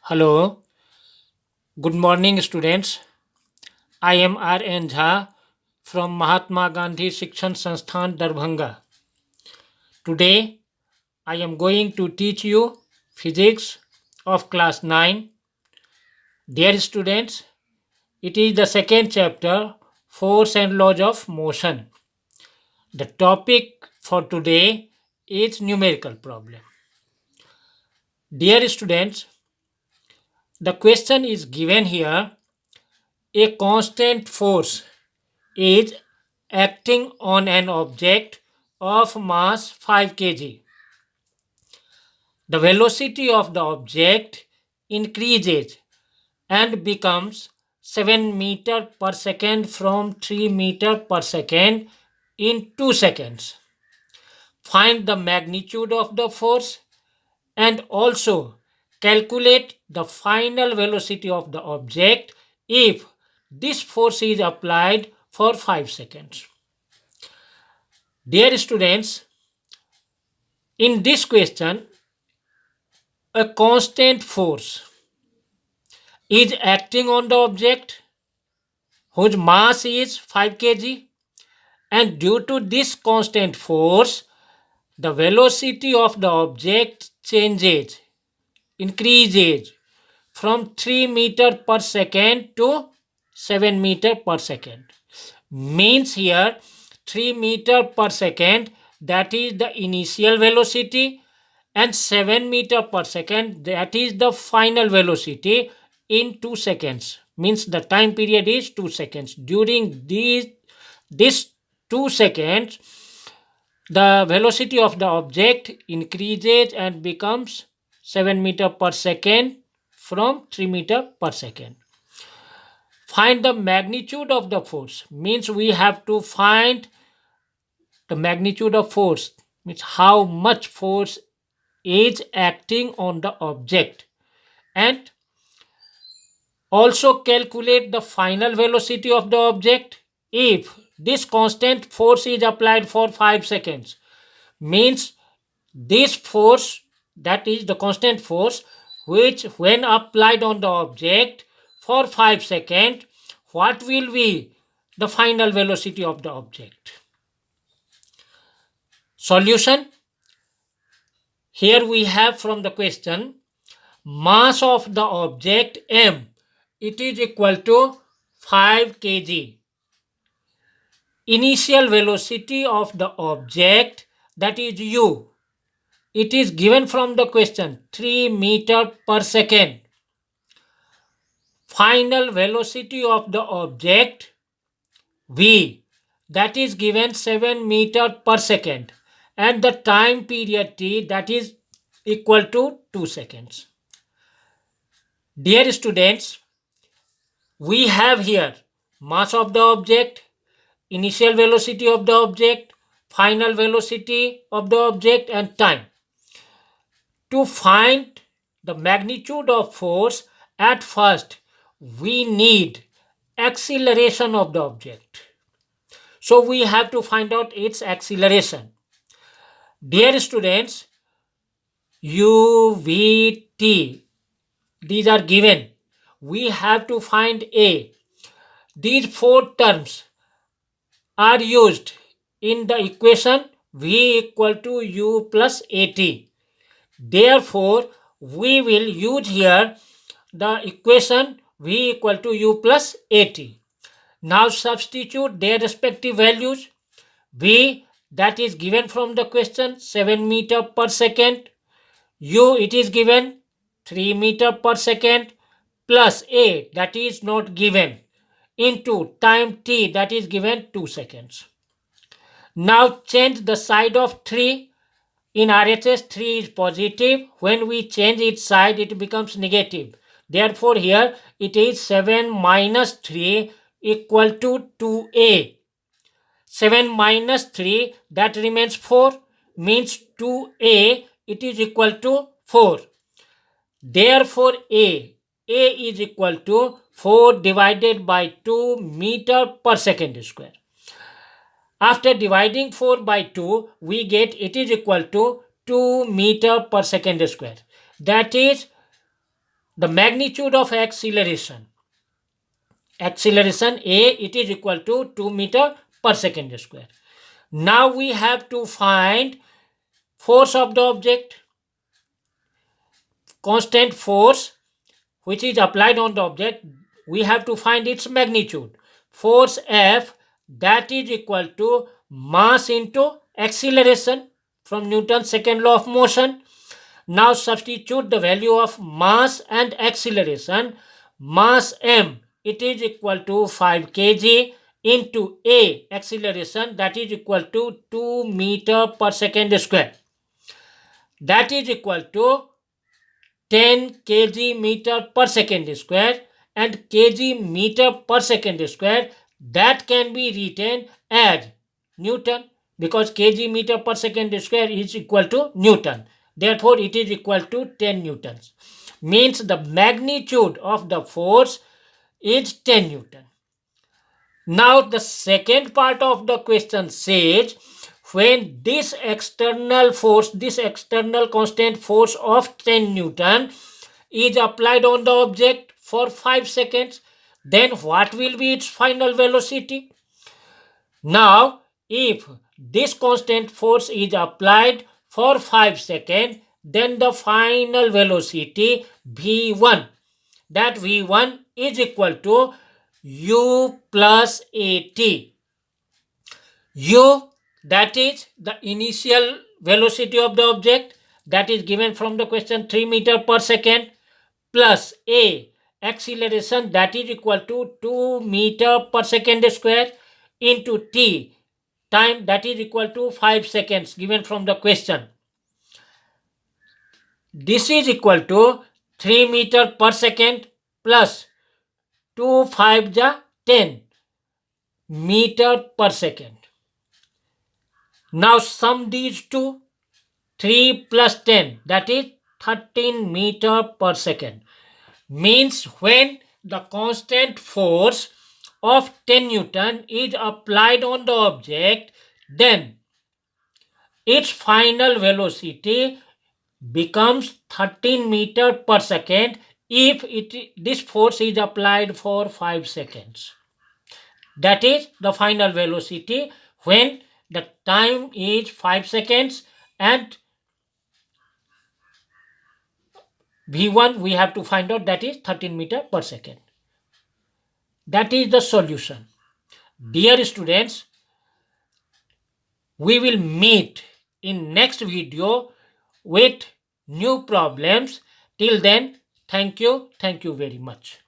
Hello, good morning, students. I am R. N. Jha from Mahatma Gandhi Shikshan Sansthan, Darbhanga. Today, I am going to teach you physics of class 9. Dear students, it is the second chapter, Force and Laws of Motion. The topic for today is numerical problem. Dear students, the question is given here: a constant force is acting on an object of mass 5 kg. The velocity of the object increases and becomes 7 meter per second from 3 meter per second in 2 seconds. Find the magnitude of the force and also calculate the final velocity of the object if this force is applied for 5 seconds. Dear students, in this question, a constant force is acting on the object whose mass is 5 kg, and due to this constant force, the velocity of the object changes, increases from 3 meter per second to 7 meter per second. Means here 3 meter per second, that is the initial velocity, and 7 meter per second, that is the final velocity in 2 seconds. Means the time period is 2 seconds. During this 2 seconds, the velocity of the object increases and becomes 7 meter per second from 3 meter per second. Find the magnitude of the force. Means we have to find the magnitude of force. Means how much force is acting on the object, and also calculate the final velocity of the object if this constant force is applied for 5 seconds. Means this force, that is the constant force, which when applied on the object for 5 seconds, what will be the final velocity of the object? Solution: here we have from the question, mass of the object m, it is equal to 5 kg. Initial velocity of the object, that is u, it is given from the question 3 meter per second. Final velocity of the object v, that is given 7 meter per second, and the time period t, that is equal to 2 seconds. Dear students, we have here mass of the object, initial velocity of the object, final velocity of the object, and time. To find the magnitude of force, at first we need acceleration of the object. So we have to find out its acceleration. Dear students, u, v, t, these are given. We have to find a. These four terms are used in the equation v equal to u plus at. Therefore, we will use here the equation v equal to u plus at. Now substitute their respective values. V, that is given from the question 7 meter per second. U, it is given 3 meter per second, plus a, that is not given, into time t, that is given 2 seconds. Now change the side of 3. In RHS, 3 is positive. When we change its side, it becomes negative. Therefore, here it is 7 minus 3 equal to 2a. 7 minus 3, that remains 4, means 2a, it is equal to 4. Therefore, a is equal to 4 divided by 2 meter per second square. After dividing 4 by 2, we get it is equal to 2 meter per second square. That is the magnitude of acceleration. Acceleration A, it is equal to 2 meter per second square. Now we have to find force of the object. Constant force which is applied on the object, we have to find its magnitude. Force F, that is equal to mass into acceleration from Newton's second law of motion. Now substitute the value of mass and acceleration. Mass m, it is equal to 5 kg into a, acceleration, that is equal to 2 meter per second square. That is equal to 10 kg meter per second square, and kg meter per second square, that can be written as Newton, because kg meter per second square is equal to Newton. Therefore, it is equal to 10 newtons. Means the magnitude of the force is 10 Newton. Now, the second part of the question says, when this external force, this external constant force of 10 Newton is applied on the object for 5 seconds, then what will be its final velocity? Now, if this constant force is applied for 5 seconds, then the final velocity v1, that v1 is equal to u plus at. U, that is the initial velocity of the object, that is given from the question 3 meter per second, plus a, acceleration, that is equal to 2 meter per second square, into t, time, that is equal to 5 seconds given from the question. This is equal to 3 meter per second plus 2 5 ja 10 meter per second. Now sum these two, 3 plus 10, that is 13 meter per second. Means when the constant force of 10 Newton is applied on the object, then its final velocity becomes 13 meter per second if this force is applied for 5 seconds. That is the final velocity when the time is 5 seconds, and v1 we have to find out, that is 13 meter per second. That is the solution. Dear students, we will meet in next video with new problems. Till then, thank you very much.